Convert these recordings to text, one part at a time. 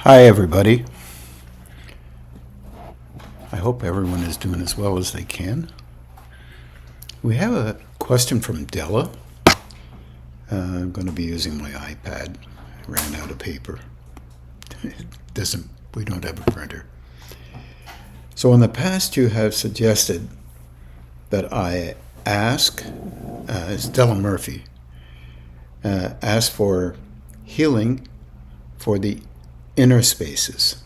Hi, everybody. I hope everyone is doing as well as they can. We have a question from Della. I'm going to be using my iPad. I ran out of paper. We don't have a printer. So in the past, you have suggested that I ask, it's Della Murphy, ask for healing for the inner spaces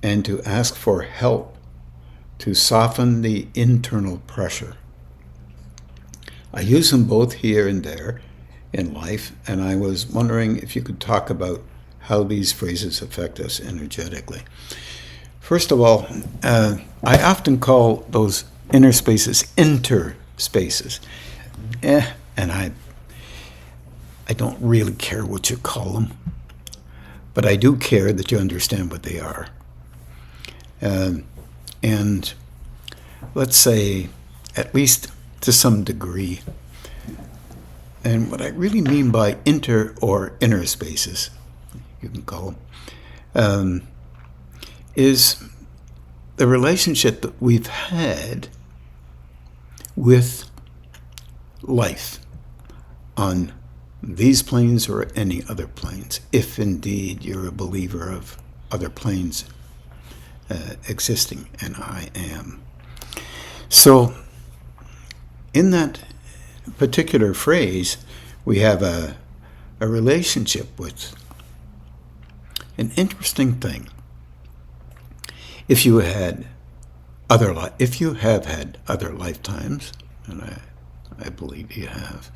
and to ask for help to soften the internal pressure. I use them both here and there in life, and I was wondering if you could talk about how these phrases affect us energetically. First of all, I often call those inner spaces interspaces. And I don't really care what you call them, but I do care that you understand what they are. And let's say, at least to some degree, and what I really mean by inter or inner spaces, you can call them, is the relationship that we've had with life on these planes or any other planes, if indeed you're a believer of other planes existing, and I am. So in that particular phrase, we have a relationship with an interesting thing. If you have had other lifetimes, and I believe you have,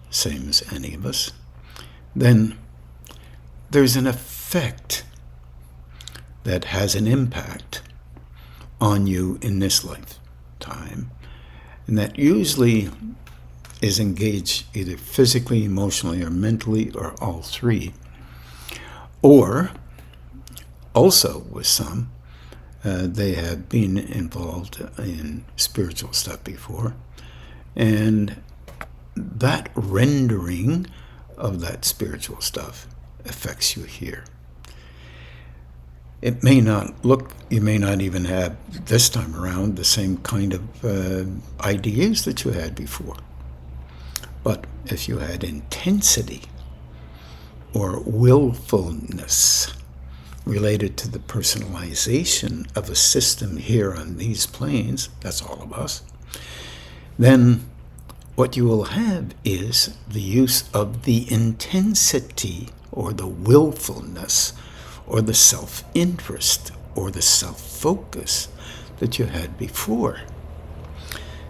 same as any of us, then there's an effect that has an impact on you in this lifetime, and that usually is engaged either physically, emotionally, or mentally, or all three. Or also with some, they have been involved in spiritual stuff before, and that rendering of that spiritual stuff affects you here. It may not look, you may not even have this time around the same kind of ideas that you had before. But if you had intensity or willfulness related to the personalization of a system here on these planes, that's all of us, then what you will have is the use of the intensity or the willfulness or the self-interest or the self-focus that you had before.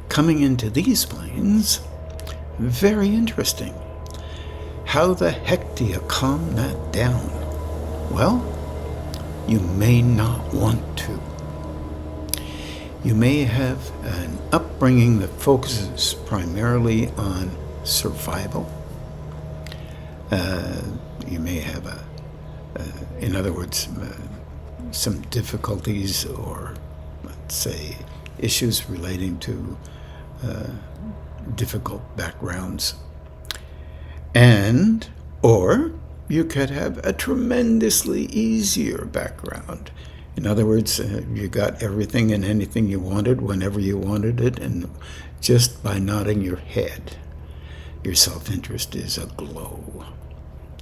Coming into these planes, very interesting. How the heck do you calm that down? Well, you may not want to. You may have an upbringing that focuses primarily on survival. You may have in other words, some difficulties or, let's say, issues relating to difficult backgrounds. Or you could have a tremendously easier background. In other words, you got everything and anything you wanted whenever you wanted it, and just by nodding your head, your self-interest is aglow.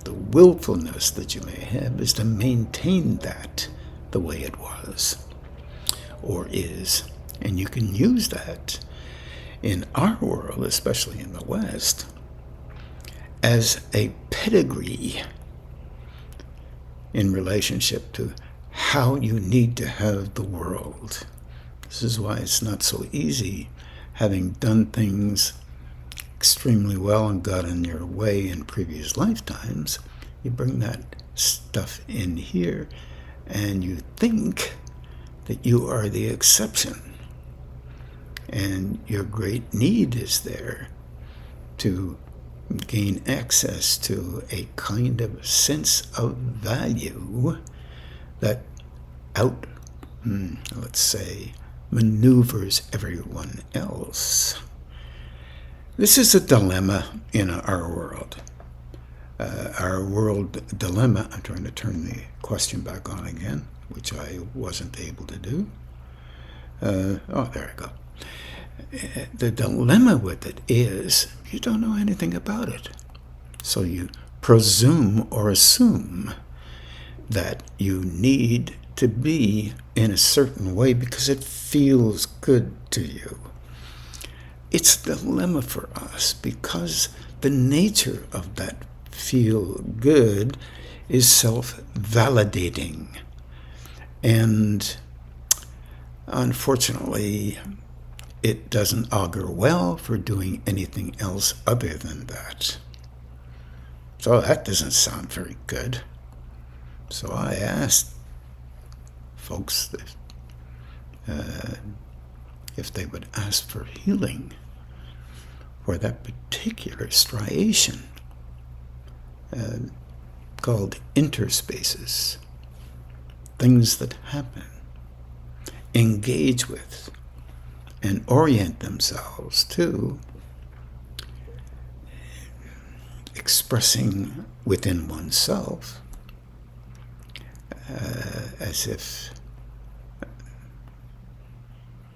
The willfulness that you may have is to maintain that the way it was or is. And you can use that in our world, especially in the West, as a pedigree in relationship to how you need to have the world. This is why it's not so easy, having done things extremely well and got in your way in previous lifetimes. You bring that stuff in here and you think that you are the exception, and your great need is there to gain access to a kind of sense of value that let's say, maneuvers everyone else. This is a dilemma in our world. our world dilemma. I'm trying to turn the question back on again, which I wasn't able to do. Oh, there I go. The dilemma with it is you don't know anything about it. So you presume or assume that you need to be in a certain way because it feels good to you. It's a dilemma for us because the nature of that feel good is self-validating. And unfortunately, it doesn't augur well for doing anything else other than that. So that doesn't sound very good. So I asked folks that, if they would ask for healing for that particular striation called interspaces, things that happen, engage with, and orient themselves to expressing within oneself as if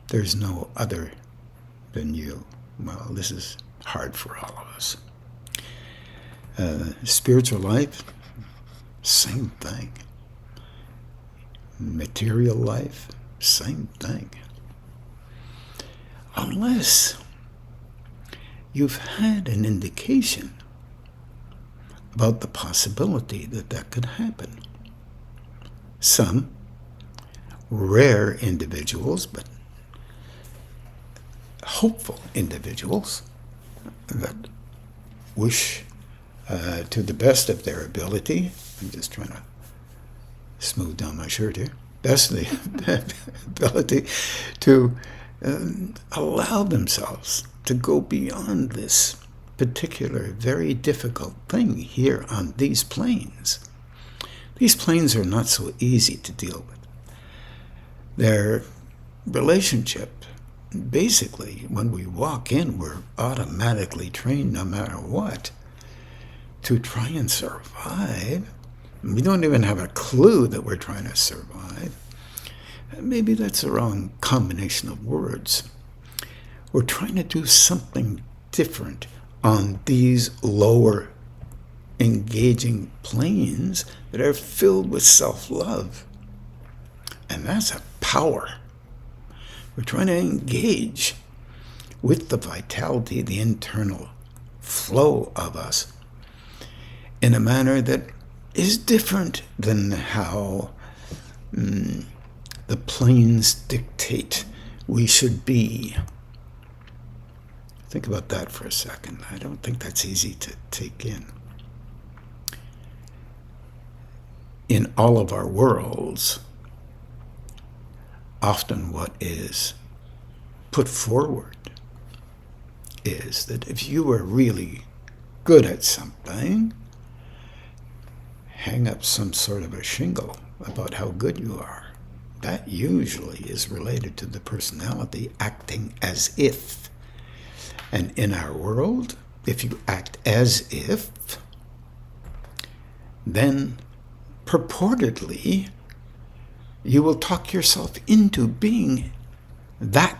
there's no other than you. Well, this is hard for all of us. Spiritual life, same thing. Material life, same thing. Unless you've had an indication about the possibility that that could happen. Some rare individuals, but hopeful individuals that wish to the best of their ability, I'm just trying to smooth down my shirt here, best of the ability to allow themselves to go beyond this particular very difficult thing here on these planes. These planes are not so easy to deal with. Their relationship, basically, when we walk in, we're automatically trained, no matter what, to try and survive. We don't even have a clue that we're trying to survive. Maybe that's the wrong combination of words. We're trying to do something different on these lower engaging planes that are filled with self-love. And that's a power. We're trying to engage with the vitality, the internal flow of us in a manner that is different than how the planes dictate we should be. Think about that for a second. I don't think that's easy to take in. In all of our worlds, often what is put forward is that if you are really good at something, hang up some sort of a shingle about how good you are. That usually is related to the personality acting as if. And in our world, if you act as if, then purportedly you will talk yourself into being that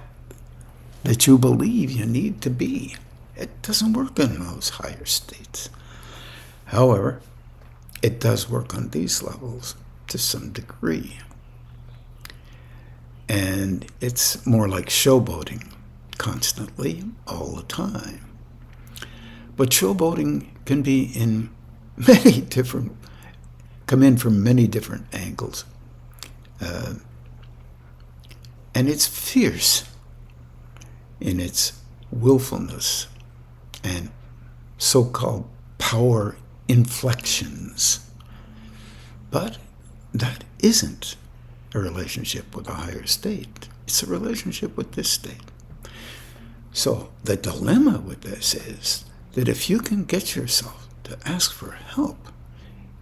you believe you need to be. It doesn't work in those higher states. However, it does work on these levels to some degree. And it's more like showboating, constantly, all the time. But showboating can be in many different, come in from many different angles. And it's fierce in its willfulness and so-called power inflections. But that isn't a relationship with a higher state. It's a relationship with this state. So the dilemma with this is that if you can get yourself to ask for help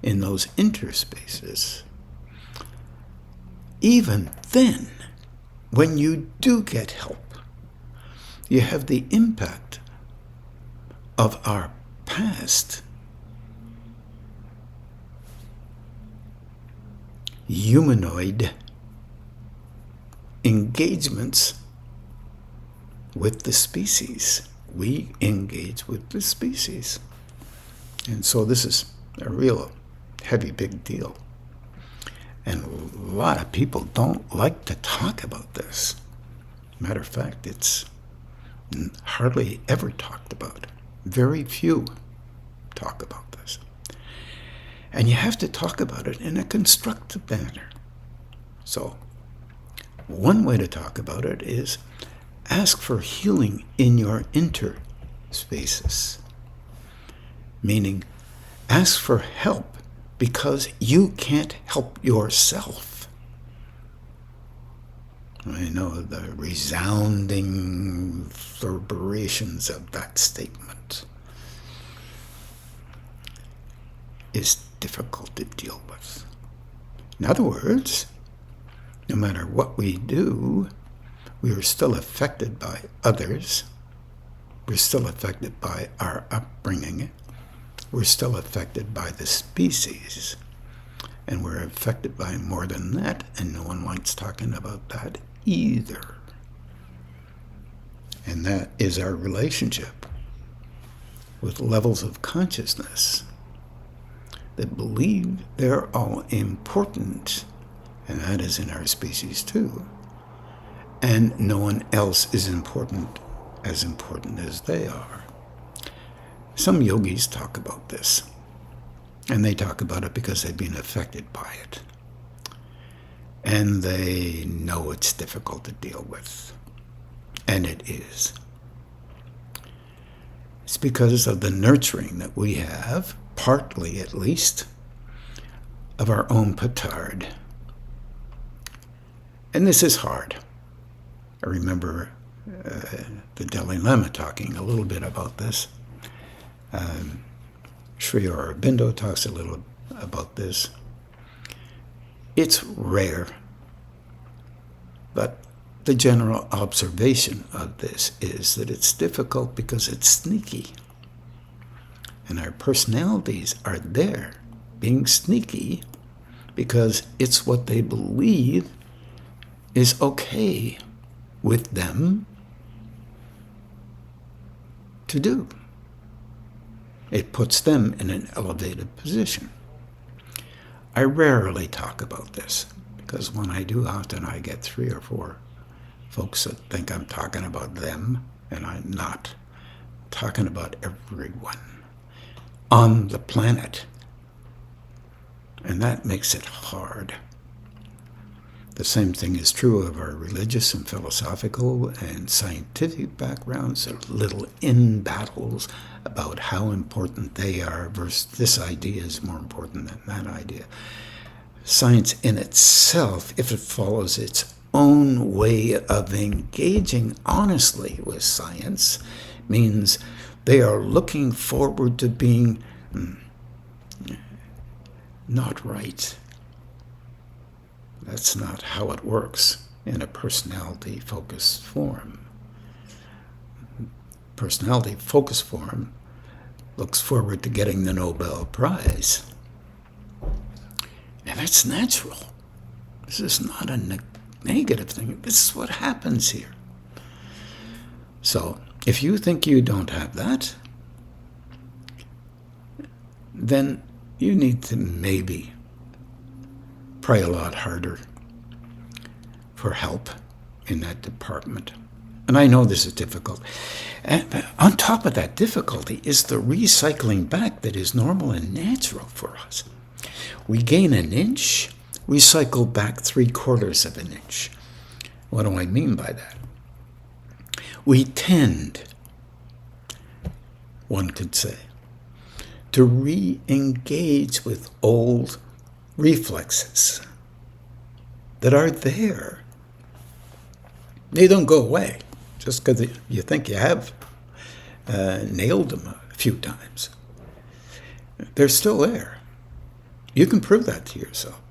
in those interspaces, even then, when you do get help, you have the impact of our past humanoid engagements with the species. We engage with the species. And so this is a real heavy, big deal. And a lot of people don't like to talk about this. Matter of fact, it's hardly ever talked about. Very few talk about this. And you have to talk about it in a constructive manner. So, one way to talk about it is ask for healing in your interspaces. Meaning, ask for help because you can't help yourself. I know the resounding reverberations of that statement is difficult to deal with. In other words, no matter what we do, we are still affected by others. We're still affected by our upbringing. We're still affected by the species. And we're affected by more than that, and no one likes talking about that either. And that is our relationship with levels of consciousness that believe they're all important, and that is in our species too. And no one else is important as they are. Some yogis talk about this, and they talk about it because they've been affected by it. And they know it's difficult to deal with. And it is. It's because of the nurturing that we have, partly at least, of our own petard. And this is hard. I remember the Dalai Lama talking a little bit about this. Sri Aurobindo talks a little about this. It's rare, but the general observation of this is that it's difficult because it's sneaky. And our personalities are there being sneaky because it's what they believe is okay with them to do. It puts them in an elevated position. I rarely talk about this because when I do, often I get 3 or 4 folks that think I'm talking about them, and I'm not. I'm talking about everyone on the planet. And that makes it hard. The same thing is true of our religious and philosophical and scientific backgrounds. There are little in-battles about how important they are versus this idea is more important than that idea. Science in itself, if it follows its own way of engaging honestly with science, means they are looking forward to being not right. That's not how it works in a personality-focused form. Personality-focused form looks forward to getting the Nobel Prize. And that's natural. This is not a negative thing. This is what happens here. So, if you think you don't have that, then you need to maybe pray a lot harder for help in that department. And I know this is difficult. And on top of that difficulty is the recycling back that is normal and natural for us. We gain an inch, we cycle back 3/4 of an inch. What do I mean by that? We tend, one could say, to re-engage with old reflexes that are there. They don't go away just because you think you have nailed them a few times. They're still there. You can prove that to yourself,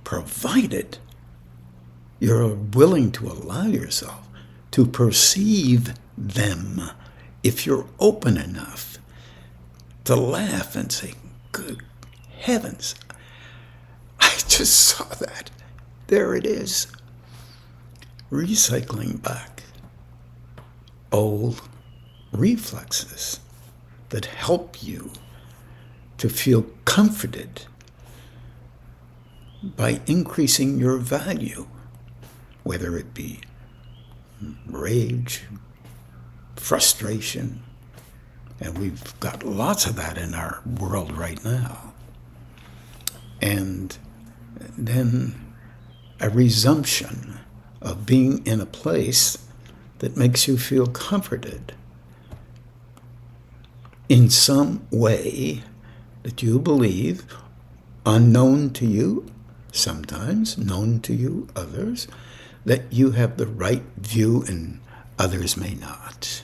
provided you're willing to allow yourself to perceive them. If you're open enough to laugh and say, good heavens, I just saw that. There it is. Recycling back old reflexes that help you to feel comforted by increasing your value, whether it be rage, frustration, and we've got lots of that in our world right now. And then a resumption of being in a place that makes you feel comforted in some way that you believe, unknown to you, sometimes known to you, others, that you have the right view and others may not.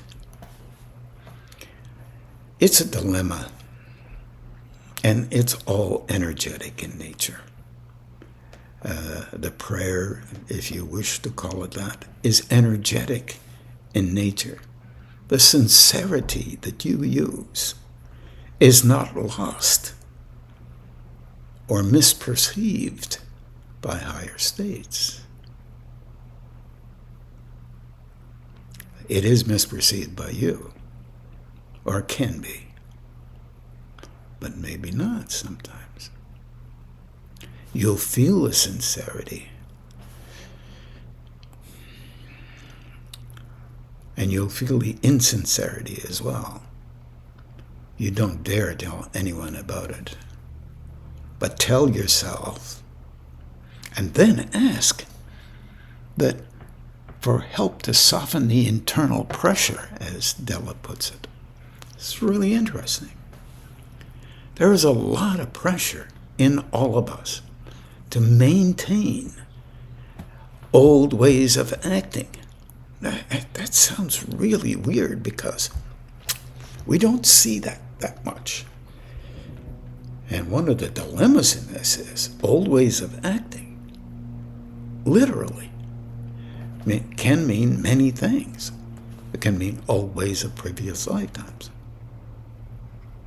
It's a dilemma, and it's all energetic in nature. The prayer, if you wish to call it that, is energetic in nature. The sincerity that you use is not lost or misperceived by higher states. It is misperceived by you, or can be, but maybe not sometimes. You'll feel the sincerity, and you'll feel the insincerity as well. You don't dare tell anyone about it, but tell yourself, and then ask that for help to soften the internal pressure, as Della puts it. It's really interesting. There is a lot of pressure in all of us to maintain old ways of acting. That sounds really weird because we don't see that much. And one of the dilemmas in this is old ways of acting, literally, can mean many things. It can mean old ways of previous lifetimes.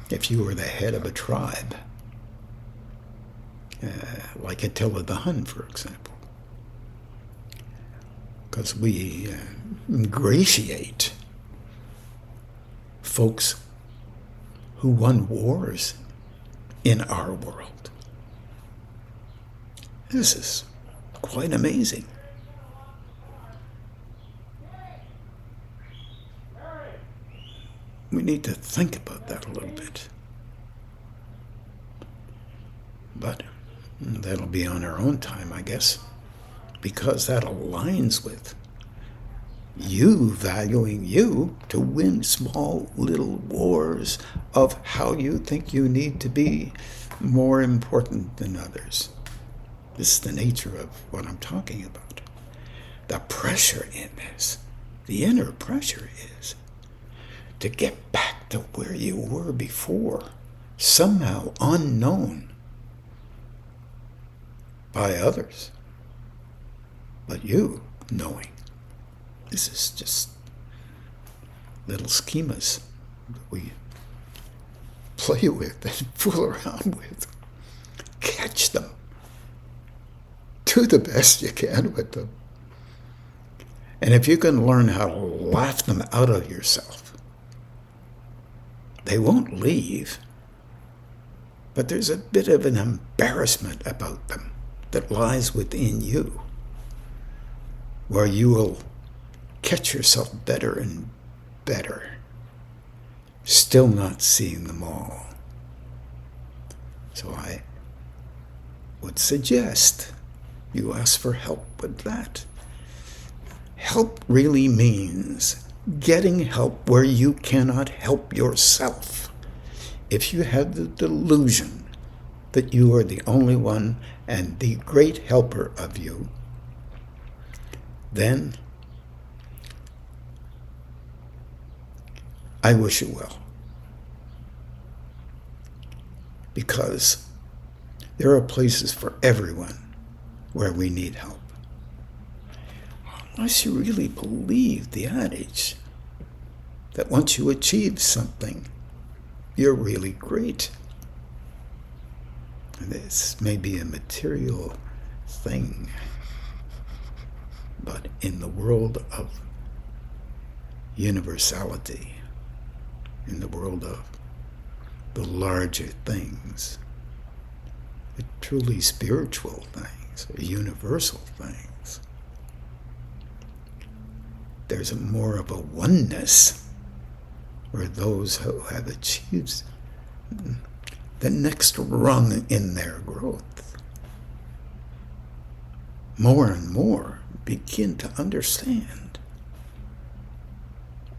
If you were the head of a tribe, like Attila the Hun, for example, because we ingratiate folks who won wars in our world. This is quite amazing. We need to think about that a little bit. But that'll be on our own time, I guess, because that aligns with you valuing you to win small little wars of how you think you need to be more important than others. This is the nature of what I'm talking about. The pressure in this, the inner pressure is to get back to where you were before, somehow unknown by others, but you knowing. This is just little schemas that we play with and fool around with. Catch them. Do the best you can with them. And if you can learn how to laugh them out of yourself, they won't leave, but there's a bit of an embarrassment about them that lies within you, where you will catch yourself better and better, still not seeing them all. So I would suggest you ask for help with that. Help really means getting help where you cannot help yourself. If you have the delusion that you are the only one and the great helper of you, then I wish you well. Because there are places for everyone where we need help. Unless you really believe the adage that once you achieve something, you're really great. This may be a material thing, but in the world of universality, in the world of the larger things, the truly spiritual things, the universal things, there's more of a oneness where those who have achieved the next rung in their growth more and more begin to understand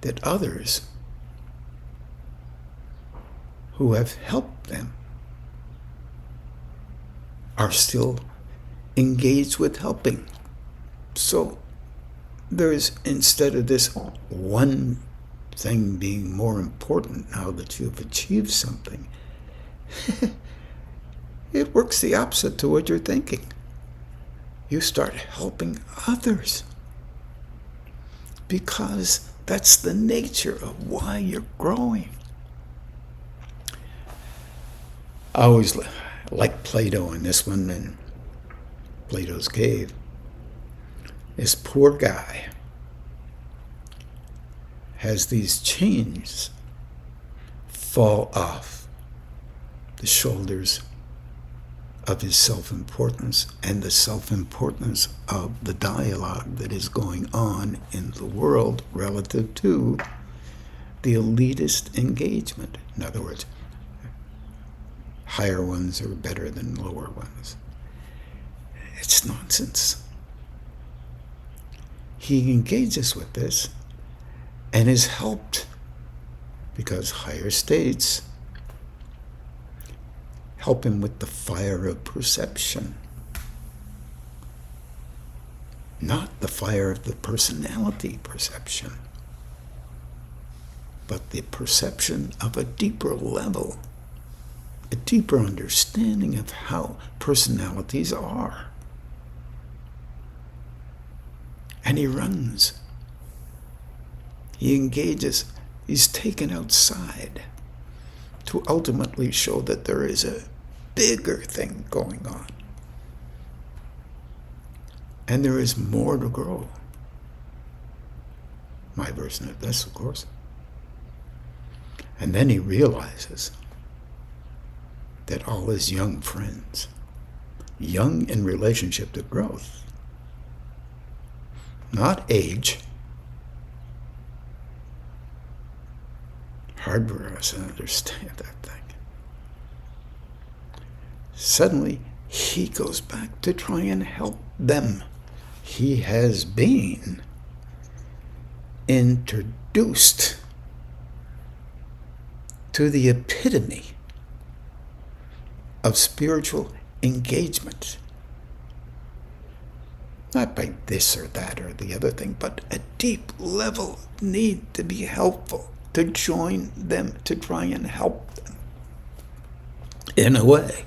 that others who have helped them are still engaged with helping. So there's, instead of this one thing being more important now that you've achieved something, it works the opposite to what you're thinking. You start helping others because that's the nature of why you're growing. I always like Plato in this one, in Plato's cave. This poor guy has these chains fall off the shoulders of his self-importance and the self-importance of the dialogue that is going on in the world relative to the elitist engagement. In other words, higher ones are better than lower ones. It's nonsense. He engages with this and is helped because higher states help him with the fire of perception, not the fire of the personality perception, but the perception of a deeper level, a deeper understanding of how personalities are. And he runs. He engages. He's taken outside to ultimately show that there is a bigger thing going on. And there is more to grow. My version of this, of course. And then he realizes that all his young friends, young in relationship to growth, not age, hard for us to understand that thing. Suddenly, he goes back to try and help them. He has been introduced to the epitome of spiritual engagement. Not by this or that or the other thing, but a deep level need to be helpful, to join them, to try and help them in a way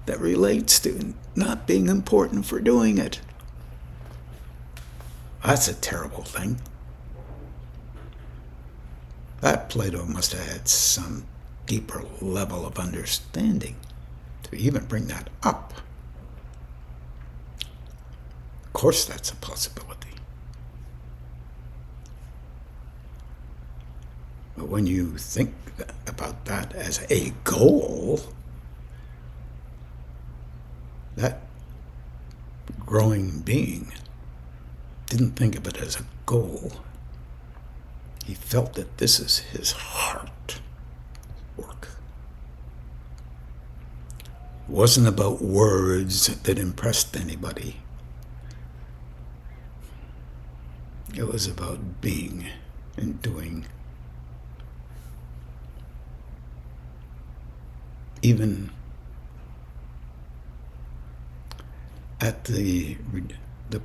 that relates to not being important for doing it. That's a terrible thing. That Plato must have had some deeper level of understanding to even bring that up. Of course, that's a possibility. But when you think about that as a goal, that growing being didn't think of it as a goal. He felt that this is his heart work. It wasn't about words that impressed anybody. It was about being and doing. Even at the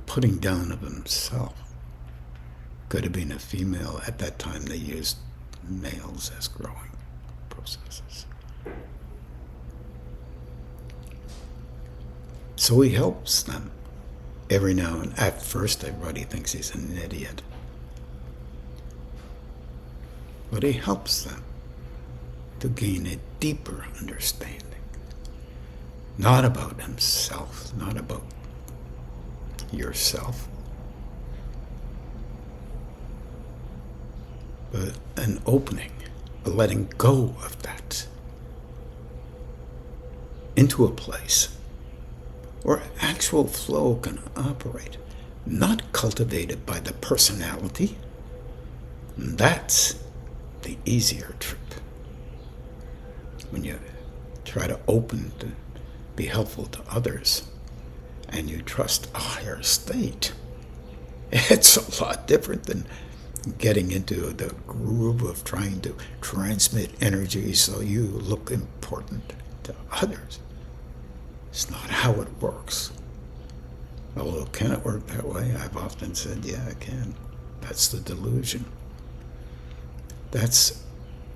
putting down of himself. Could have been a female. At that time, they used males as growing processes. So he helps them every now and at first. Everybody thinks he's an idiot. But he helps them to gain a deeper understanding. Not about himself, not about yourself, but an opening, a letting go of that into a place where actual flow can operate, not cultivated by the personality. That's the easier trip. When you try to open to be helpful to others and you trust a higher state, it's a lot different than getting into the groove of trying to transmit energy so you look important to others. It's not how it works. Although, can it work that way? I've often said, yeah, it can. That's the delusion.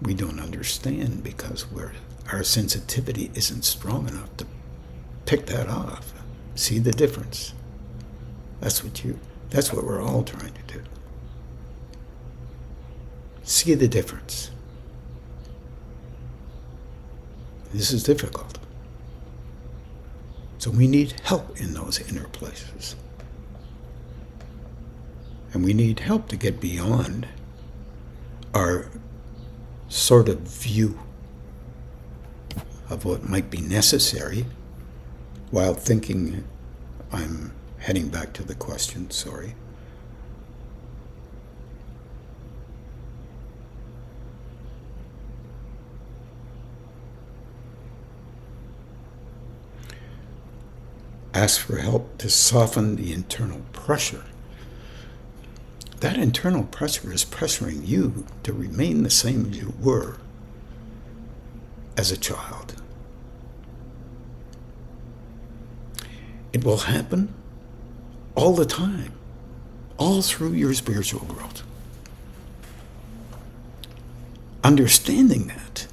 We don't understand because our sensitivity isn't strong enough to pick that off. See the difference? That's what we're all trying to do. See the difference. This is difficult. So we need help in those inner places. And we need help to get beyond our sort of view of what might be necessary while thinking, I'm heading back to the question, sorry. Ask for help to soften the internal pressure. That internal pressure is pressuring you to remain the same as you were as a child. It will happen all the time, all through your spiritual growth. Understanding that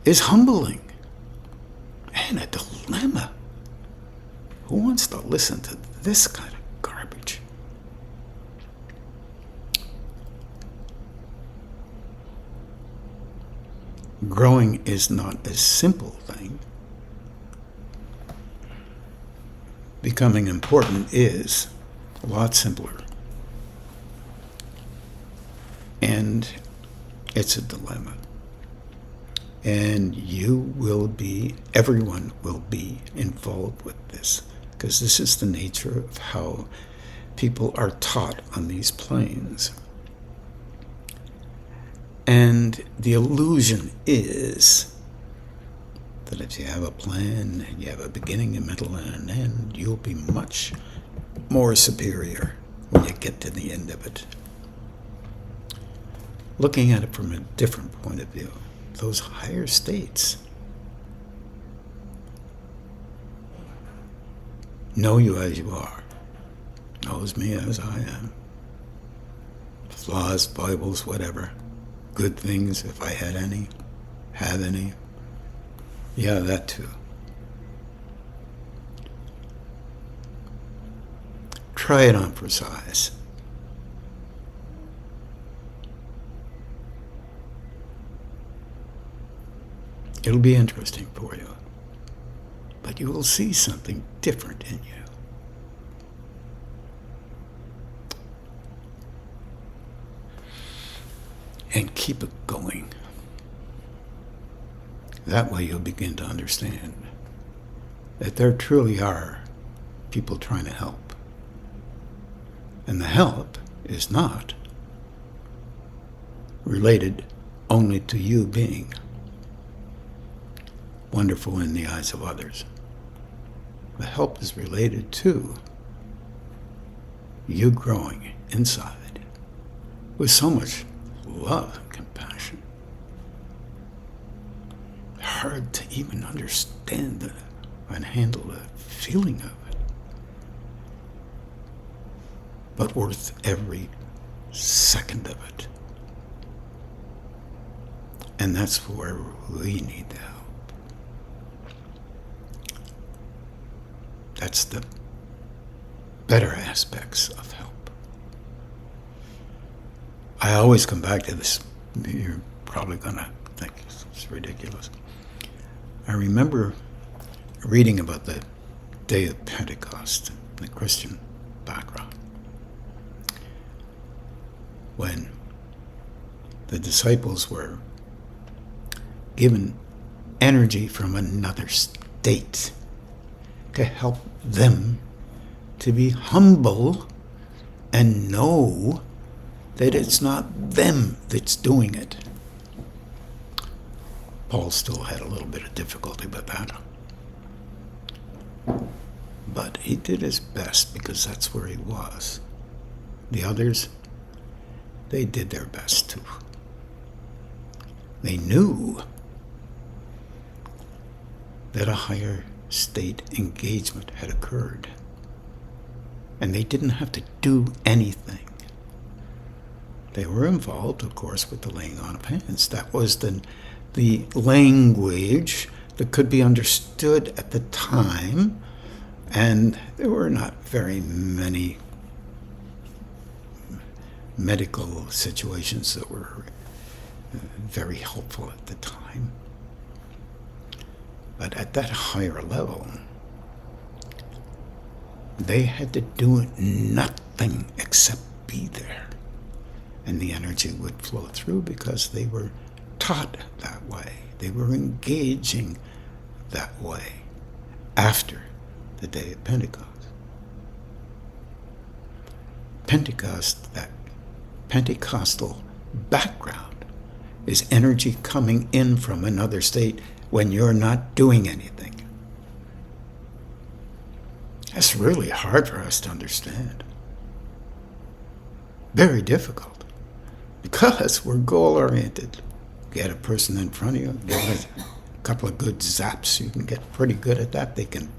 is humbling and a dilemma. Who wants to listen to this kind of garbage? Growing is not a simple thing. Becoming important is a lot simpler. And it's a dilemma. And everyone will be involved with this, because this is the nature of how people are taught on these planes. And the illusion is that if you have a plan and you have a beginning, a middle, and an end, you'll be much more superior when you get to the end of it. Looking at it from a different point of view, those higher states know you as you are, knows me as I am. Flaws, foibles, whatever. Good things, if I had any, have any. Yeah, that too. Try it on for size. It'll be interesting for you, but you will see something different in you. And keep it going. That way you'll begin to understand that there truly are people trying to help. And the help is not related only to you being wonderful in the eyes of others. The help is related to you growing inside with so much love and compassion. Hard to even understand and handle the feeling of it, but worth every second of it. And that's where we need the help. That's the better aspects of help. I always come back to this. You're probably going to think it's ridiculous. I remember reading about the day of Pentecost, the Christian background, when the disciples were given energy from another state to help them to be humble and know that it's not them that's doing it. Paul still had a little bit of difficulty with that. But he did his best because that's where he was. The others, they did their best too. They knew that a higher state engagement had occurred. And they didn't have to do anything. They were involved, of course, with the laying on of hands. That was the language that could be understood at the time, and there were not very many medical situations that were very helpful at the time. But at that higher level, they had to do nothing except be there. And the energy would flow through because they were taught that way. They were engaging that way after the day of Pentecost. Pentecost, that Pentecostal background, is energy coming in from another state when you're not doing anything. That's really hard for us to understand. Very difficult. Because we're goal-oriented. Get a person in front of you, give it a couple of good zaps, you can get pretty good at that. They can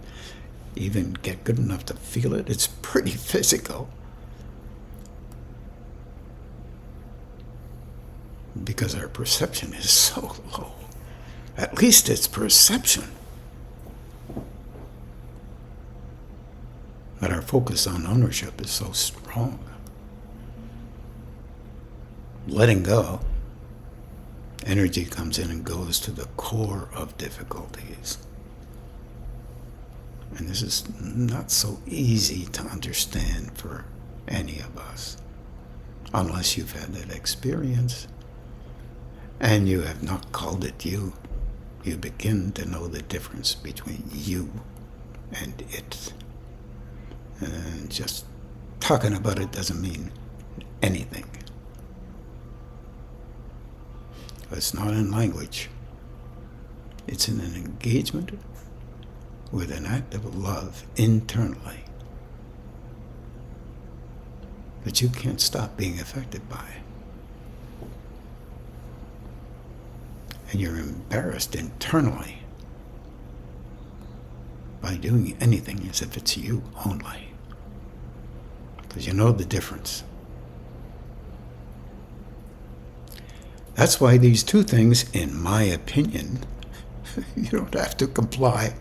even get good enough to feel it. It's pretty physical. Because our perception is so low. At least it's perception. But our focus on ownership is so strong. Letting go, energy comes in and goes to the core of difficulties. And this is not so easy to understand for any of us, unless you've had that experience and you have not called it you. You begin to know the difference between you and it. And just talking about it doesn't mean anything. It's not in language. It's in an engagement with an act of love internally that you can't stop being affected by. And you're embarrassed internally by doing anything as if it's you only. Because you know the difference. That's why these two things, in my opinion, you don't have to comply,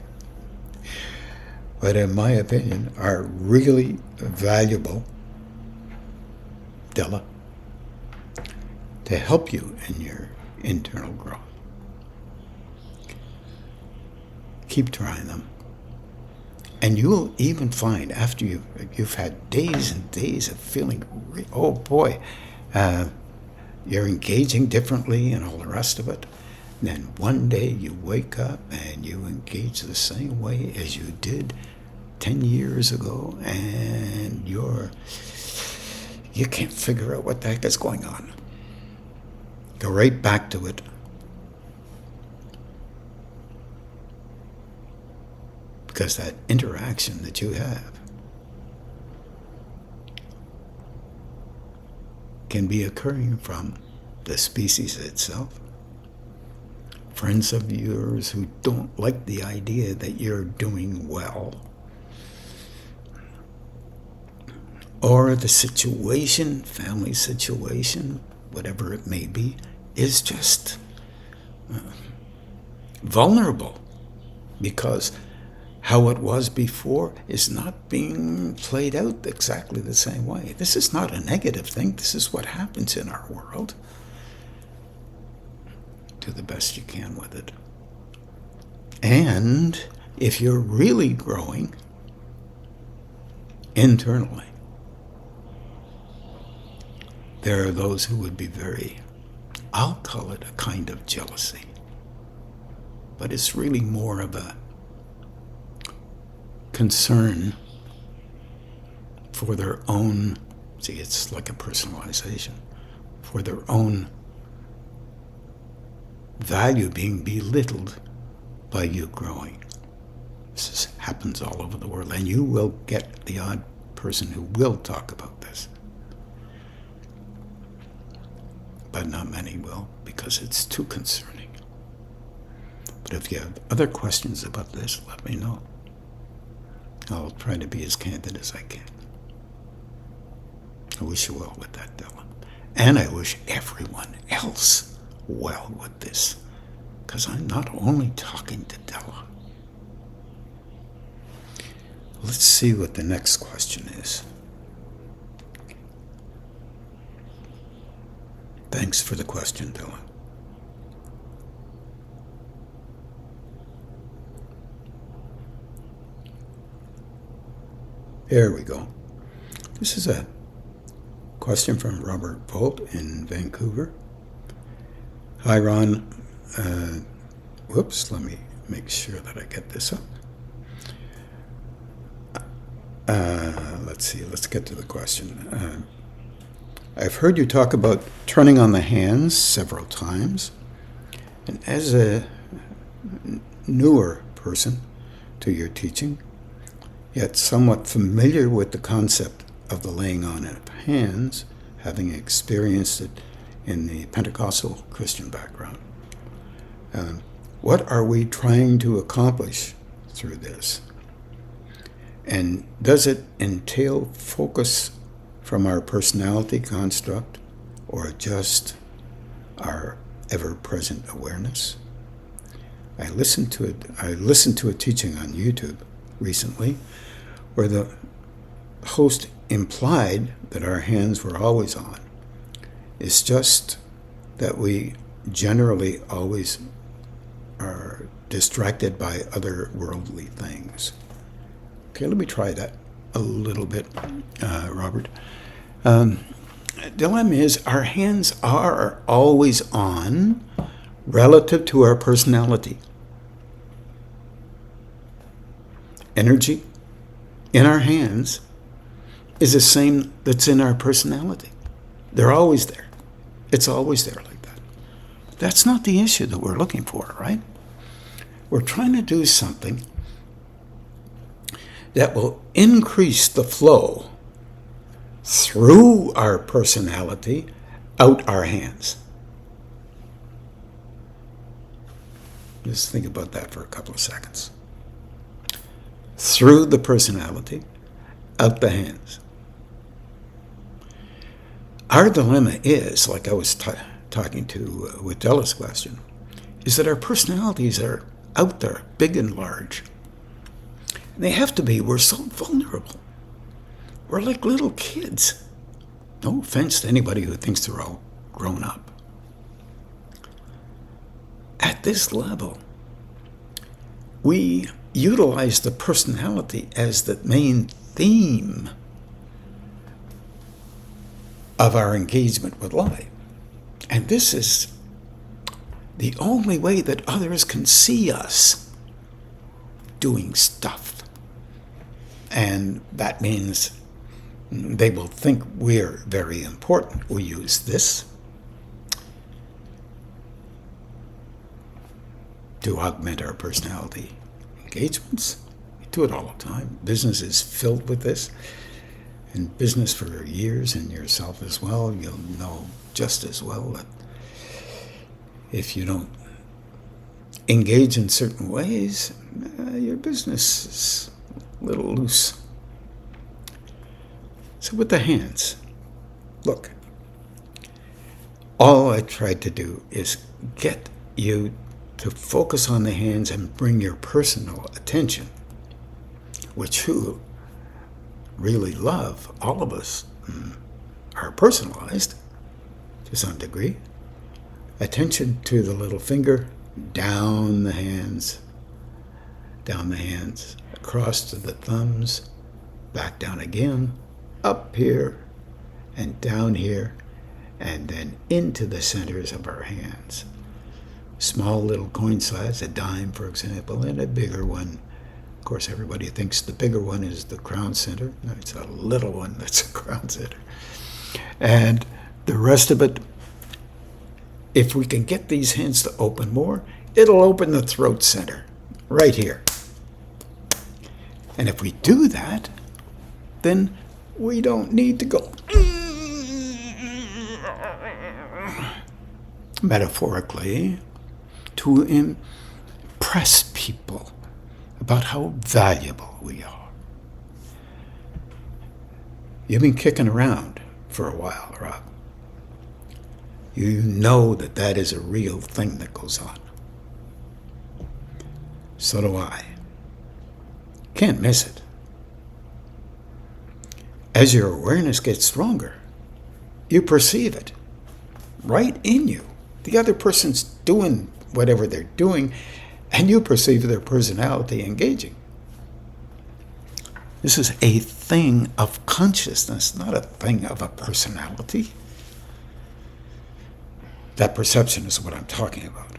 but in my opinion, are really valuable, Della, to help you in your internal growth. Keep trying them. And you'll even find after you've had days and days of feeling, oh boy, you're engaging differently and all the rest of it. And then one day you wake up and you engage the same way as you did 10 years ago, and you can't figure out what the heck is going on. Go right back to it. Because that interaction that you have can be occurring from the species itself, friends of yours who don't like the idea that you're doing well, or the situation, family situation, whatever it may be, is just vulnerable because how it was before is not being played out exactly the same way. This is not a negative thing. This is what happens in our world. Do the best you can with it. And If you're really growing internally, there are those who would be very, I'll call it a kind of jealousy, but it's really more of a concern for their own, see, it's like a personalization, for their own value being belittled by you growing. This happens all over the world, and you will get the odd person who will talk about this. But not many will, because it's too concerning. But if you have other questions about this, let me know. I'll try to be as candid as I can. I wish you well with that, Dylan. And I wish everyone else well with this, because I'm not only talking to Della. Let's see what the next question is. Thanks for the question, Dylan. There we go. This is a question from Robert Volt in Vancouver. Hi, Ron. Whoops, let me make sure that I get this up. Let's see, let's get to the question. I've heard you talk about turning on the hands several times. And as a newer person to your teaching, yet somewhat familiar with the concept of the laying on of hands, having experienced it in the Pentecostal Christian background, what are we trying to accomplish through this? And does it entail focus from our personality construct or just our ever-present awareness? I listened to a teaching on YouTube recently where the host implied that our hands were always on. It's just that we generally always are distracted by other worldly things. Okay, let me try that a little bit, Robert. Dilemma is our hands are always on relative to our personality. Energy in our hands is the same that's in our personality. They're always there. It's always there like that. That's not the issue that we're looking for, right? We're trying to do something that will increase the flow through our personality out our hands. Just think about that for a couple of seconds. Through the personality, out the hands. Our dilemma is, like I was talking to with Della's question, is that our personalities are out there, big and large. And they have to be. We're so vulnerable. We're like little kids. No offense to anybody who thinks they're all grown up. At this level, we utilize the personality as the main theme of our engagement with life. And this is the only way that others can see us doing stuff. And that means they will think we're very important. We use this to augment our personality engagements. We do it all the time. Business is filled with this. In business for years, and yourself as well, you'll know just as well that if you don't engage in certain ways, your business is a little loose. So with the hands, look, all I tried to do is get you to focus on the hands and bring your personal attention, which you really love, all of us are personalized to some degree. Attention to the little finger, down the hands, down the hands, across to the thumbs, back down again, up here, and down here, and then into the centers of our hands. Small little coin size, a dime, for example, and a bigger one. Of course, everybody thinks the bigger one is the crown center. No, it's a little one that's a crown center. And the rest of it, if we can get these hands to open more, it'll open the throat center, right here. And if we do that, then we don't need to go metaphorically to impress people about how valuable we are. You've been kicking around for a while, Rob. You know that that is a real thing that goes on. So do I. Can't miss it. As your awareness gets stronger, you perceive it right in you. The other person's doing whatever they're doing, and you perceive their personality engaging. This is a thing of consciousness, not a thing of a personality. That perception is what I'm talking about.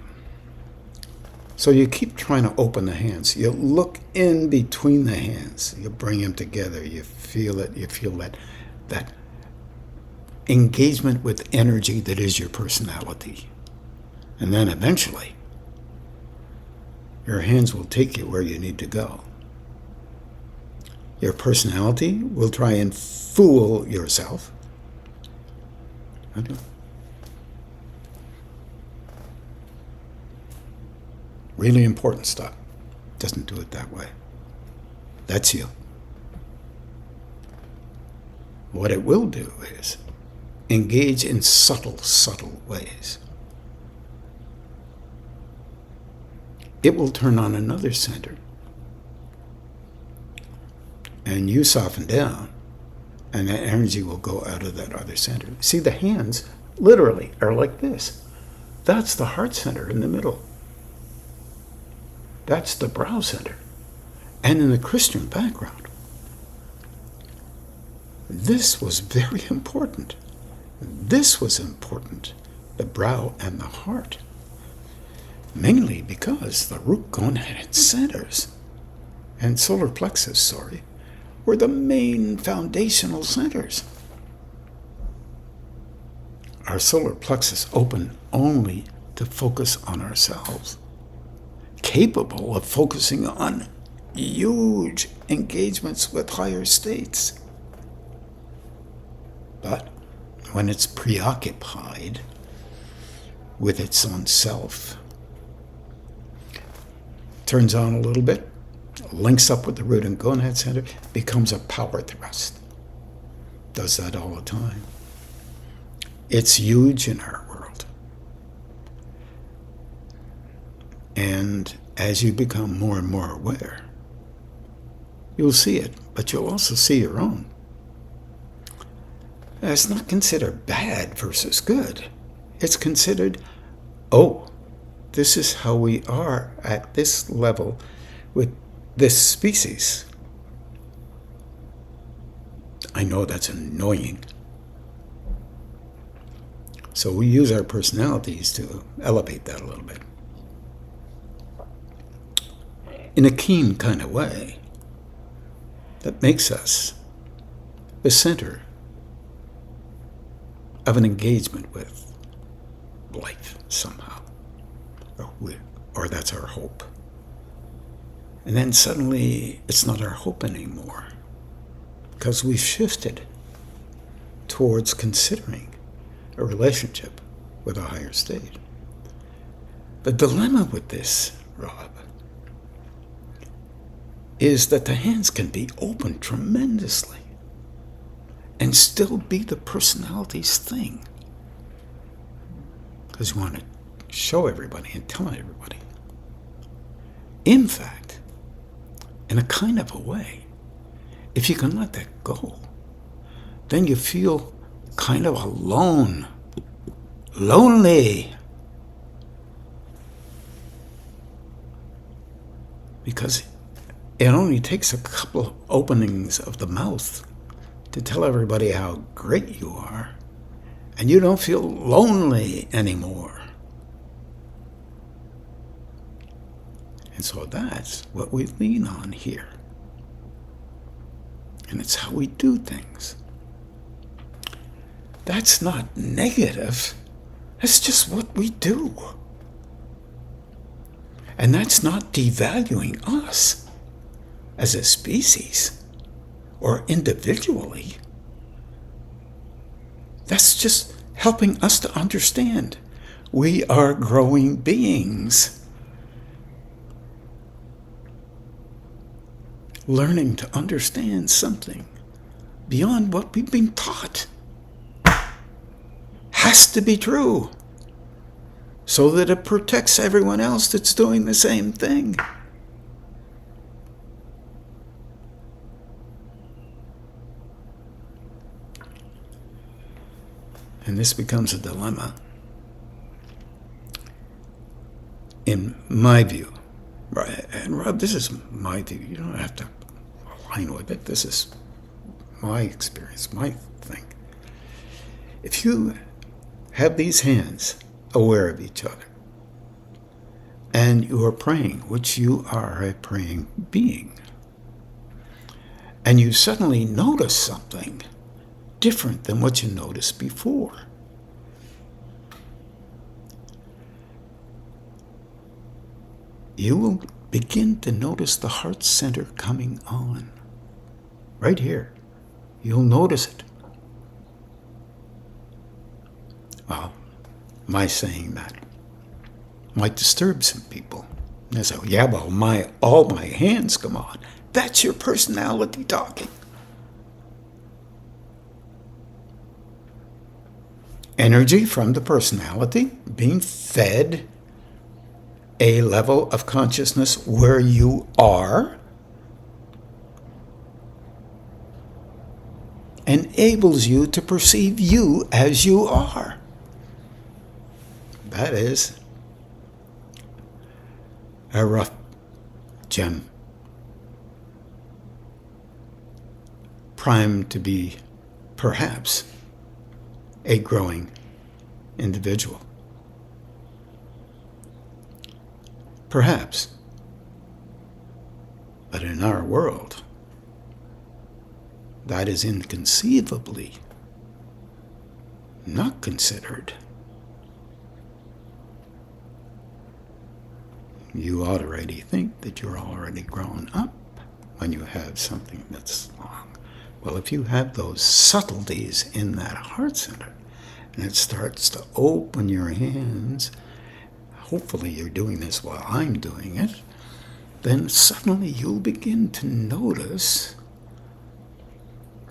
So you keep trying to open the hands. You look in between the hands. You bring them together. You feel it. You feel that engagement with energy that is your personality. And then eventually, your hands will take you where you need to go. Your personality will try and fool yourself. Really important stuff. Doesn't do it that way. That's you. What it will do is engage in subtle ways. It will turn on another center. And you soften down, and that energy will go out of that other center. See, the hands literally are like this. That's the heart center in the middle. That's the brow center. And in the Christian background, this was very important. This was important, the brow and the heart. Mainly because the root gonad centers and solar plexus, were the main foundational centers. Our solar plexus open only to focus on ourselves, capable of focusing on huge engagements with higher states. But when it's preoccupied with its own self, turns on a little bit, links up with the root and gonad center, becomes a power thrust. Does that all the time. It's huge in our world. And as you become more and more aware, you'll see it, but you'll also see your own. It's not considered bad versus good. It's considered, this is how we are at this level with this species. I know that's annoying. So we use our personalities to elevate that a little bit. In a keen kind of way that makes us the center of an engagement with life somehow. Or that's our hope. And then suddenly it's not our hope anymore because we've shifted towards considering a relationship with a higher state. The dilemma with this, Rob, is that the hands can be opened tremendously and still be the personality's thing. Because you want to show everybody and tell everybody. In fact, in a kind of a way, if you can let that go, then you feel kind of alone, lonely. Because it only takes a couple openings of the mouth to tell everybody how great you are, and you don't feel lonely anymore. And so that's what we lean on here. And it's how we do things. That's not negative. That's just what we do. And that's not devaluing us as a species or individually. That's just helping us to understand we are growing beings, learning to understand something beyond what we've been taught. Has to be true so that it protects everyone else that's doing the same thing. And this becomes a dilemma. In my view, and Rob, this is my view. You don't have to align with it. This is my experience, my thing. If you have these hands aware of each other, and you are praying, which you are a praying being, and you suddenly notice something different than what you noticed before, you will begin to notice the heart center coming on. Right here. You'll notice it. Well, my saying that might disturb some people. They say, yeah, well, all my hands come on. That's your personality talking. Energy from the personality being fed a level of consciousness where you are enables you to perceive you as you are. That is a rough gem, primed to be perhaps a growing individual. Perhaps. But in our world, that is inconceivably not considered. You already think that you're already grown up when you have something that's wrong. Well, if you have those subtleties in that heart center, and it starts to open your hands, hopefully you're doing this while I'm doing it, then suddenly you'll begin to notice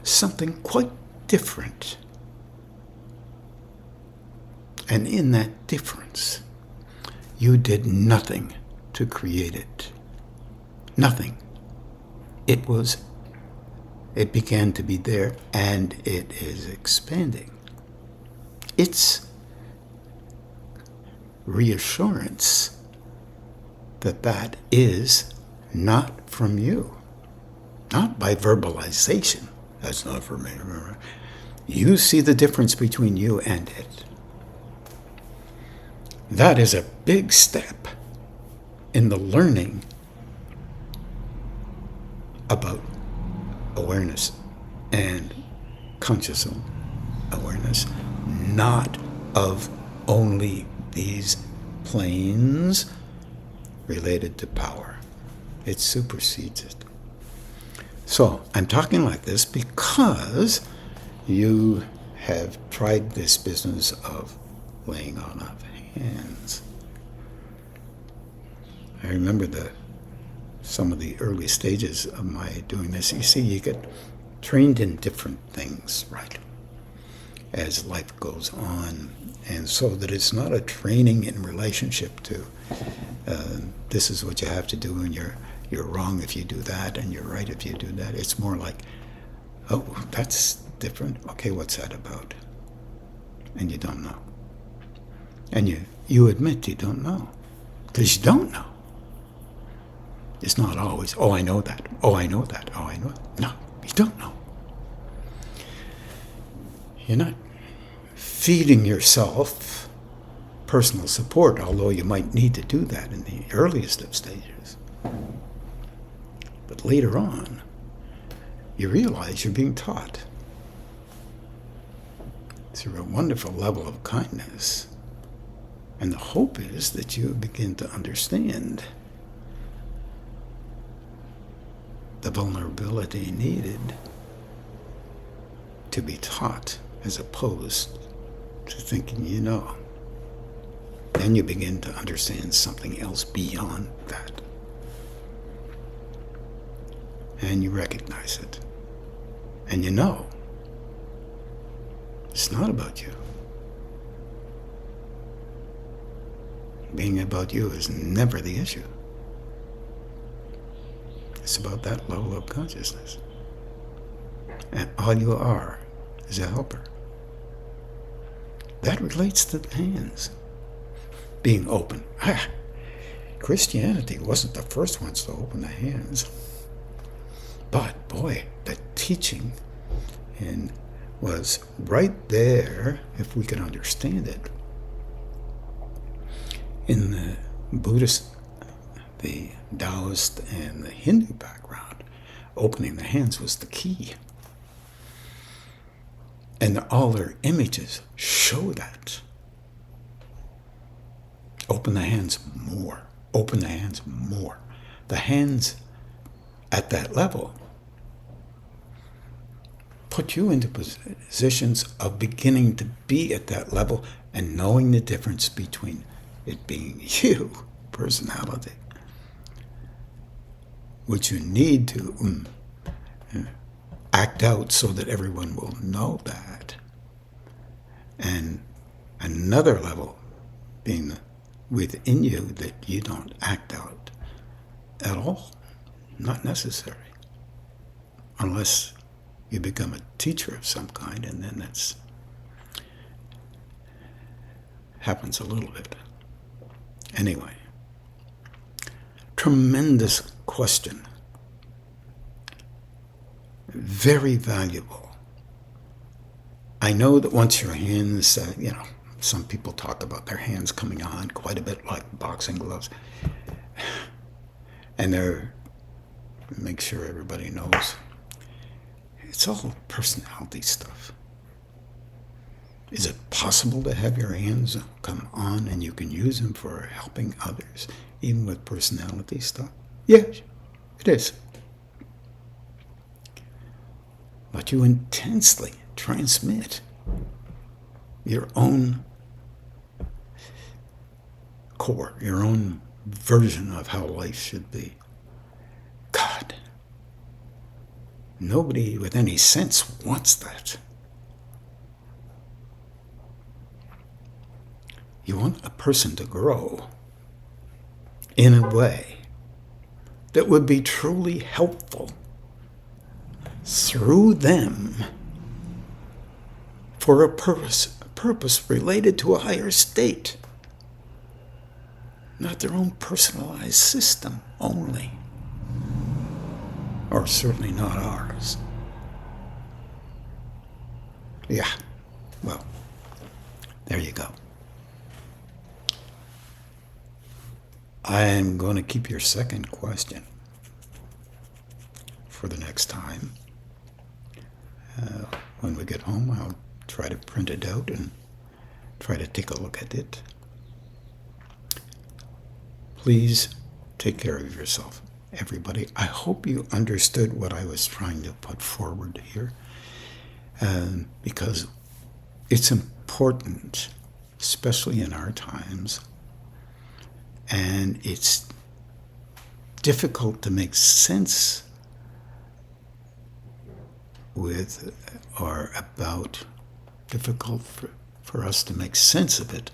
something quite different. And in that difference, you did nothing to create it. Nothing. It began to be there, and it is expanding. It's reassurance that that is not from you. Not by verbalization. That's not for me. You see the difference between you and it. That is a big step in the learning about awareness and conscious awareness, not of only these planes related to power. It supersedes it. So I'm talking like this because you have tried this business of laying on of hands. I remember some of the early stages of my doing this. You see, you get trained in different things, right, as life goes on. And so that it's not a training in relationship to this is what you have to do, and you're wrong if you do that, and you're right if you do that. It's more like, oh, that's different. Okay, what's that about? And you don't know. And you admit you don't know, because you don't know. It's not always, oh, I know that. Oh, I know that. Oh, I know that. No, you don't know. You're not feeding yourself personal support, although you might need to do that in the earliest of stages. But later on, you realize you're being taught through a wonderful level of kindness. And the hope is that you begin to understand the vulnerability needed to be taught, as opposed to thinking you know. Then you begin to understand something else beyond that. And you recognize it. And you know it's not about you. Being about you is never the issue. It's about that level of consciousness. And all you are is a helper. That relates to the hands being open. Christianity wasn't the first ones to open the hands. But boy, the teaching was right there, if we can understand it. In the Buddhist, the Taoist, and the Hindu background, opening the hands was the key. And all their images show that. Open the hands more. Open the hands more. The hands at that level put you into positions of beginning to be at that level and knowing the difference between it being you, personality, which you need to act out so that everyone will know that, and another level being within you that you don't act out at all. Not necessary. Unless you become a teacher of some kind, and then that's happens a little bit. Anyway, tremendous question. Very valuable. I know that once your hands, some people talk about their hands coming on quite a bit like boxing gloves. And make sure everybody knows, it's all personality stuff. Is it possible to have your hands come on and you can use them for helping others, even with personality stuff? Yes, it is. But you intensely transmit your own core, your own version of how life should be. God, nobody with any sense wants that. You want a person to grow in a way that would be truly helpful through them for a purpose related to a higher state, not their own personalized system only, or certainly not ours. Yeah, well, there you go. I'm going to keep your second question for the next time. When we get home, I'll try to print it out and try to take a look at it. Please take care of yourself, everybody. I hope you understood what I was trying to put forward here, because it's important, especially in our times, and it's difficult to make sense with or about, difficult for us to make sense of it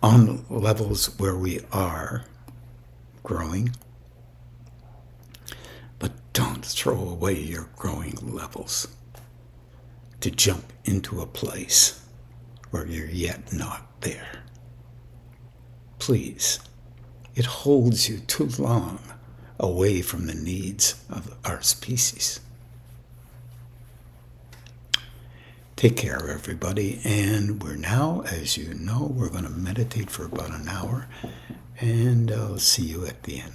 on levels where we are growing. But don't throw away your growing levels to jump into a place where you're yet not there. Please, It holds you too long away from the needs of our species. Take care, everybody. And we're now, as you know, we're going to meditate for about an hour. And I'll see you at the end.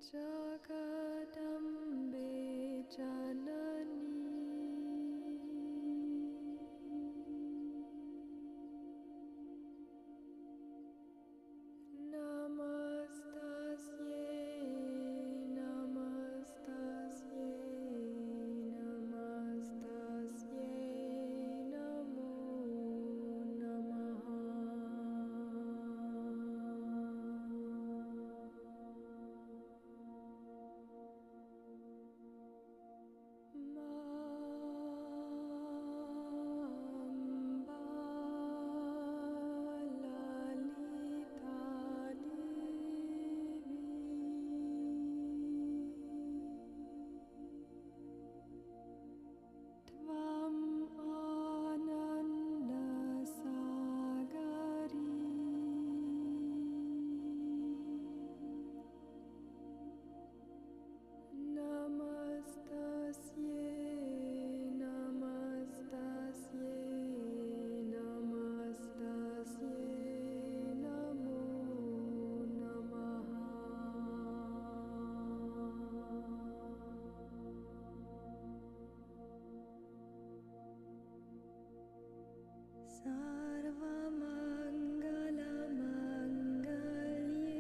Jagadambe Janani Namastasye Namastasye Namastasye Namo Namaha Namastasye, Namastasye, Namastasye, Namo Namaha. Sarvamangalamangale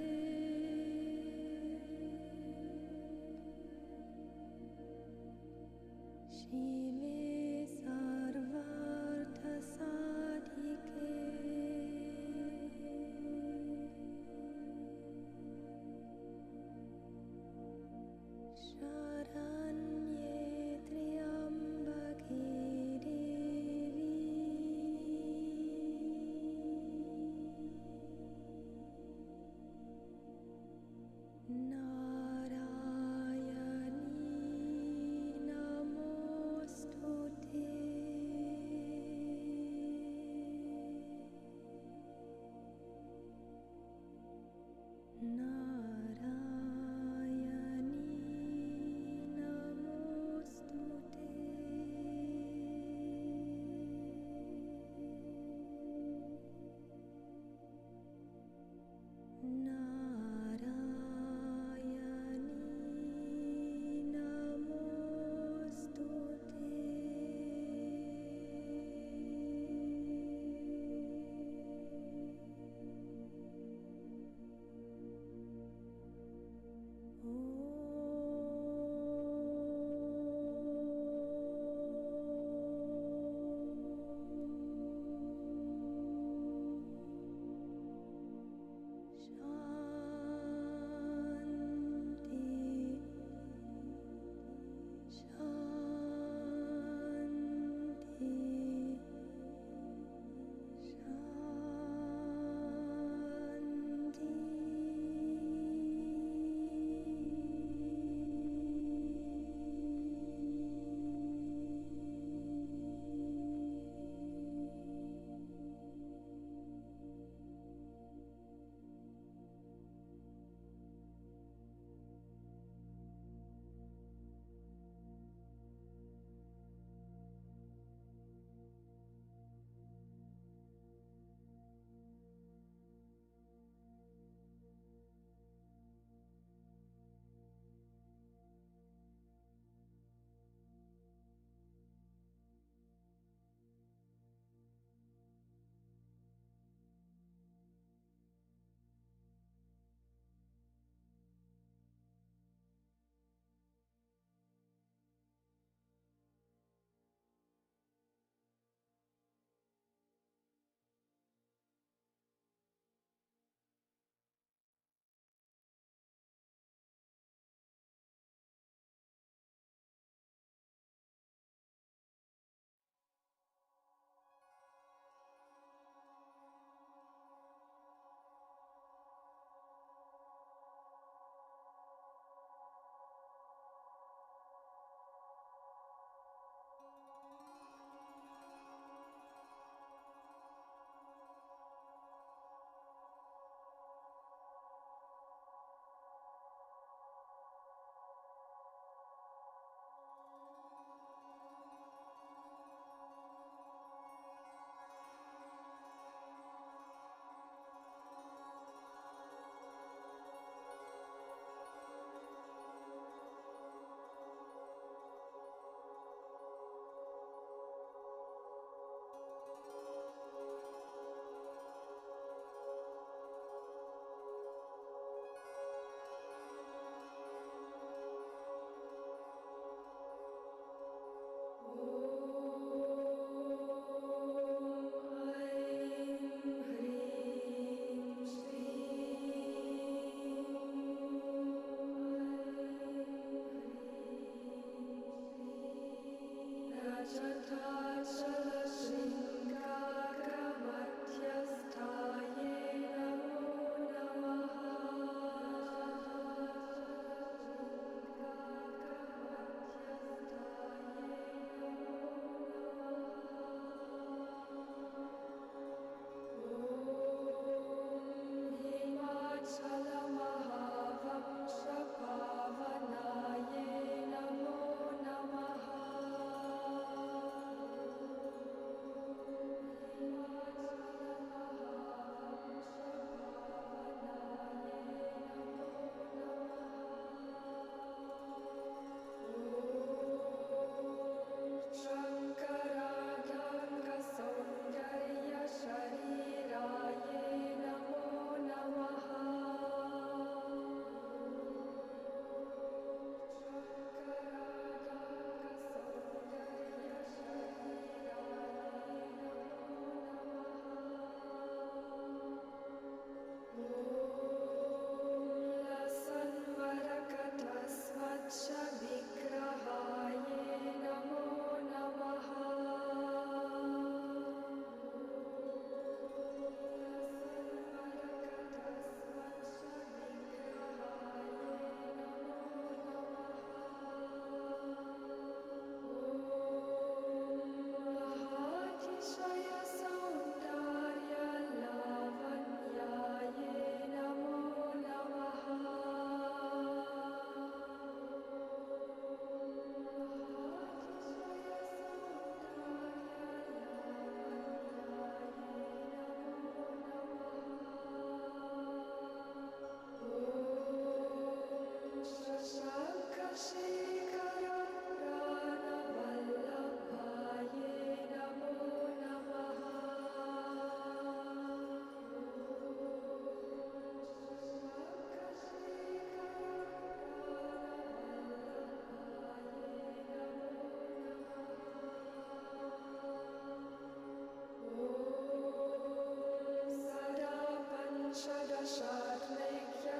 Shive Sarvarthasadhike Sharanye Triambake Devi Narayani Namos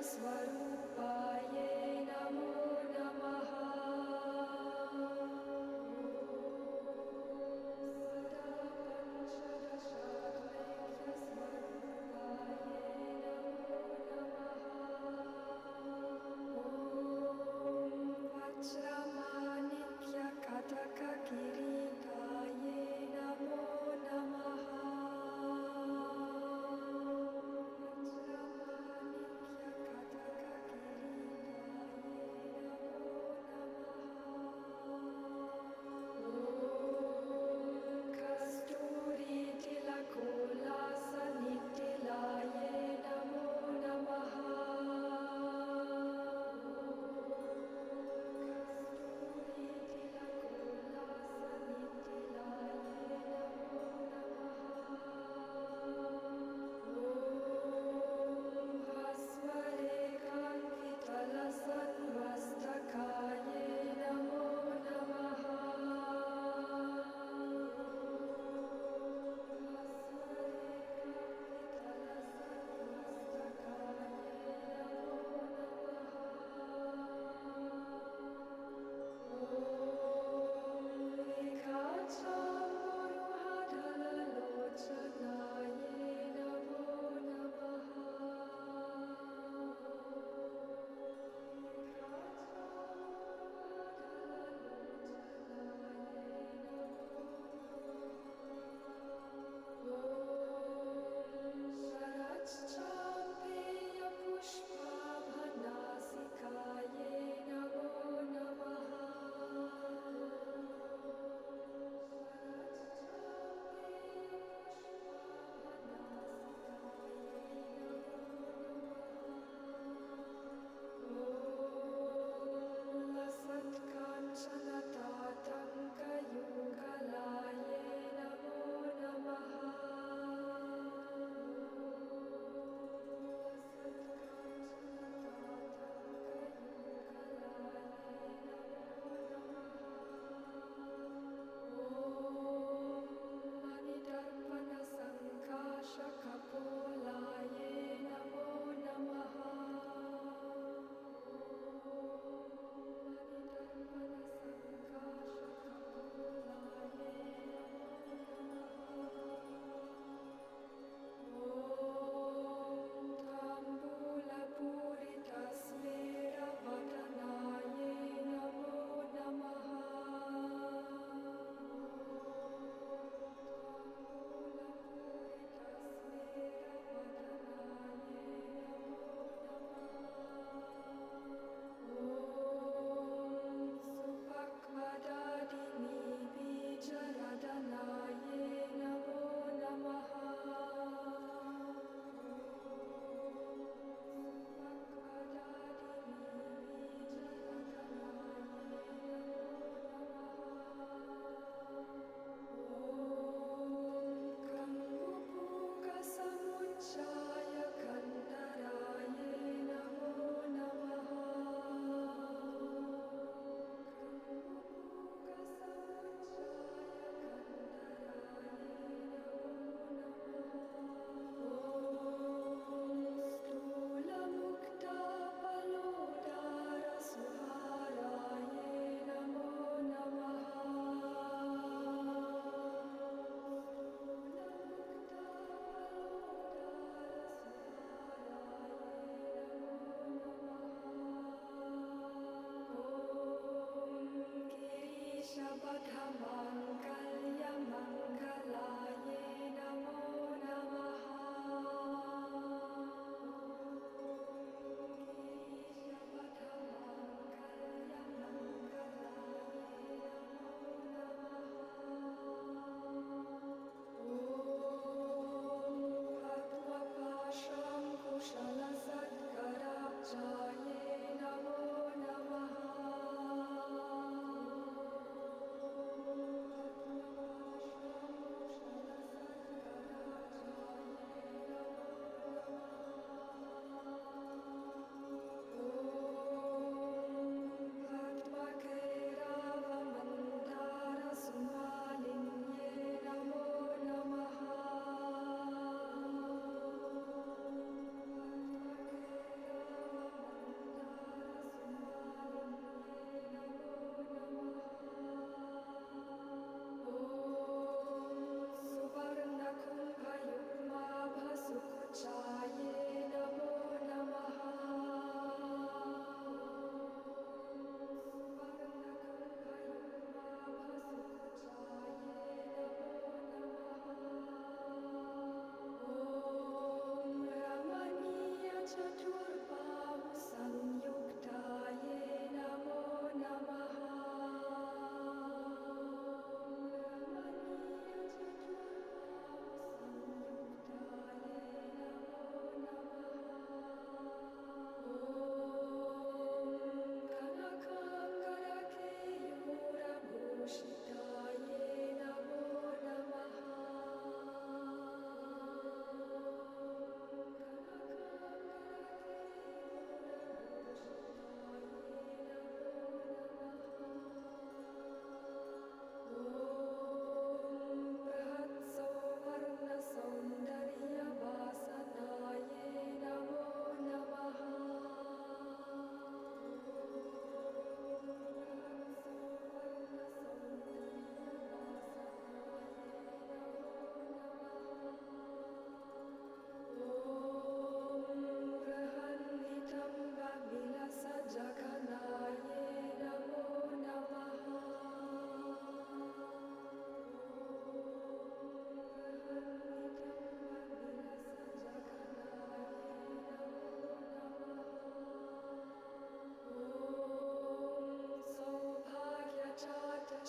Swarupaye Namo Namaha. Vajramanitya Kataka Kiritaye Namo Namaha. Vajramanitya Kataka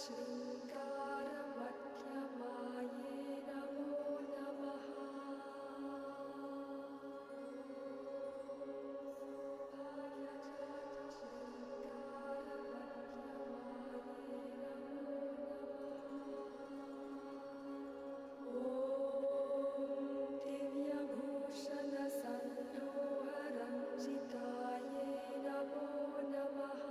Shringaramध्यamaye namo namaha. Divyabhushanasandroharanjitaye namo namaha.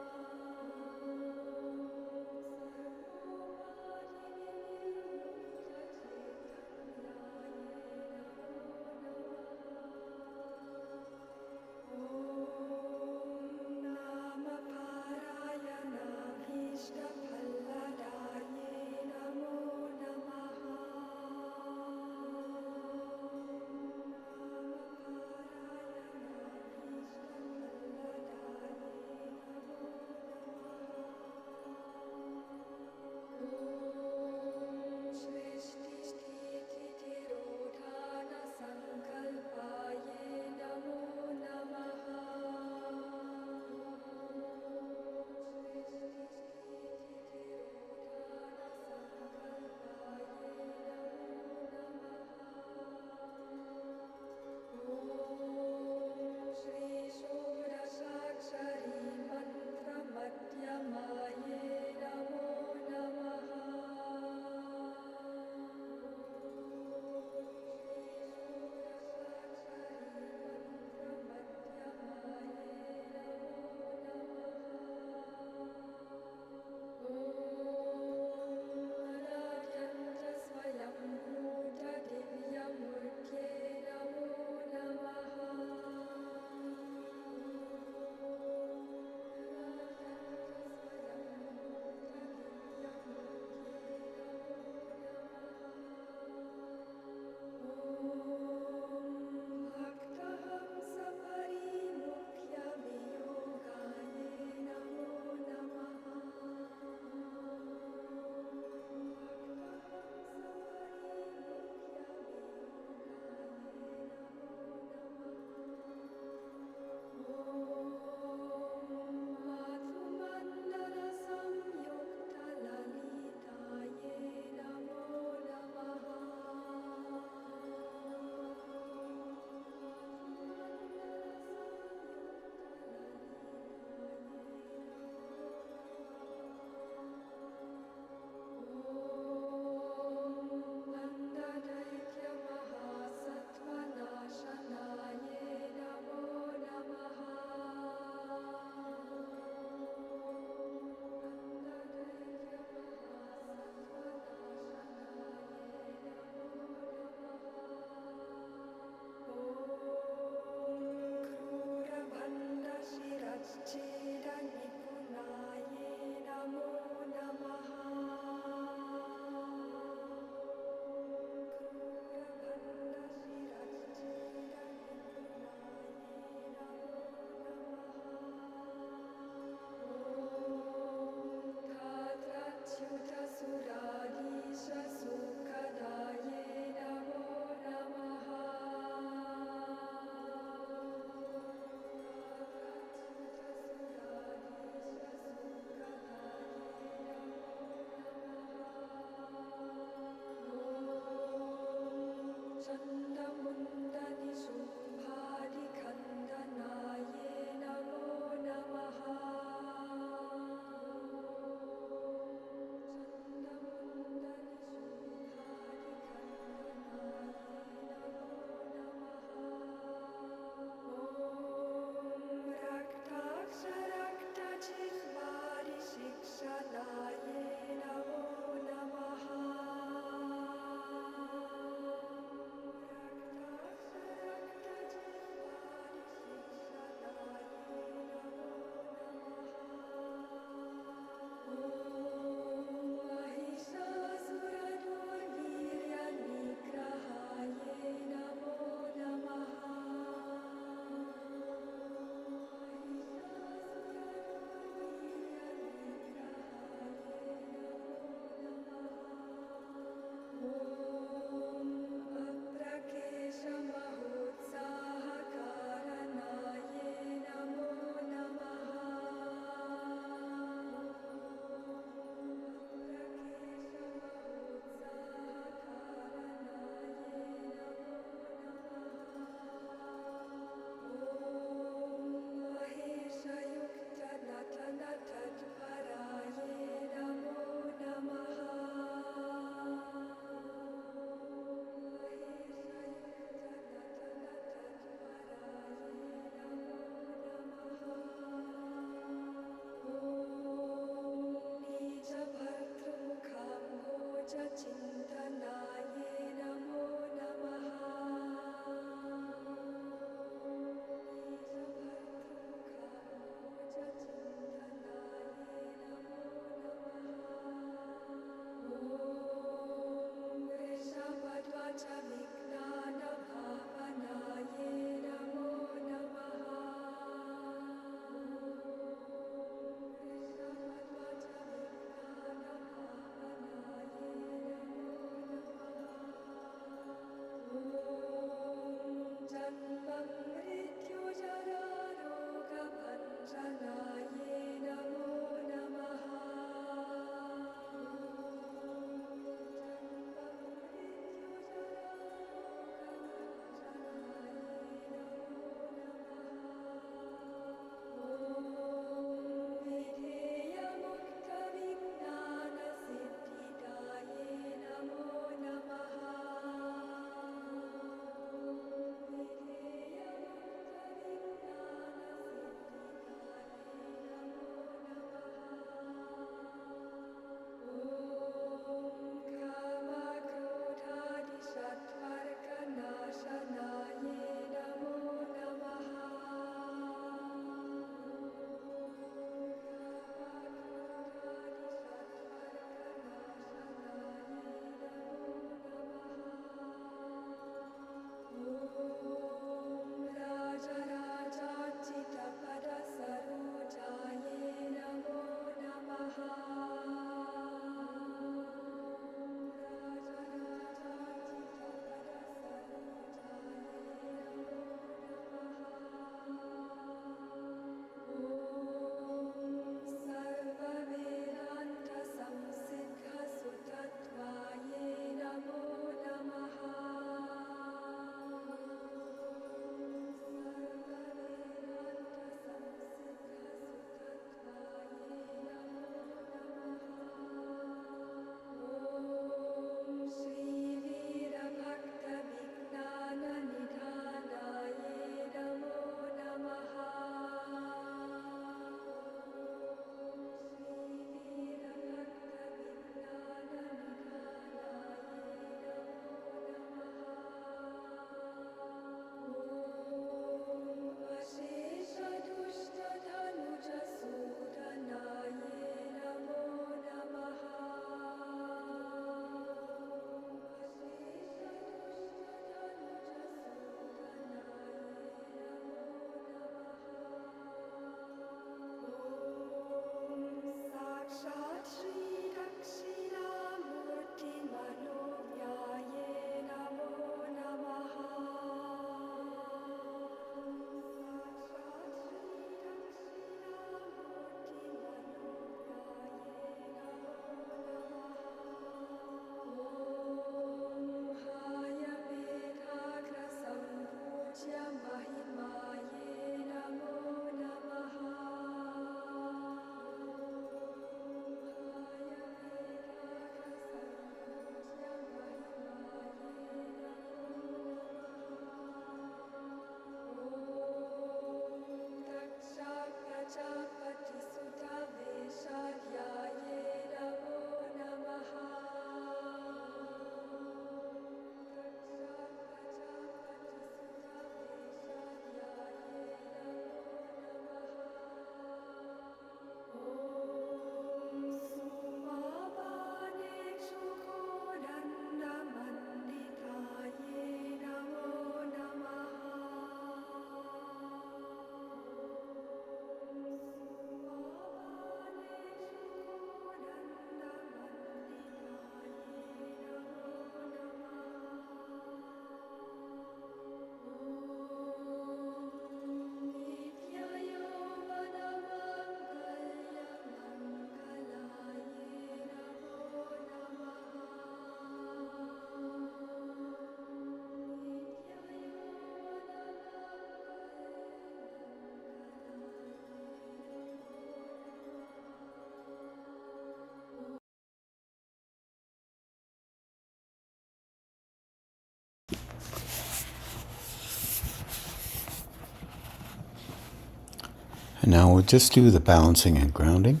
And now we'll just do the balancing and grounding.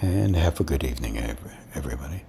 And have a good evening, everybody.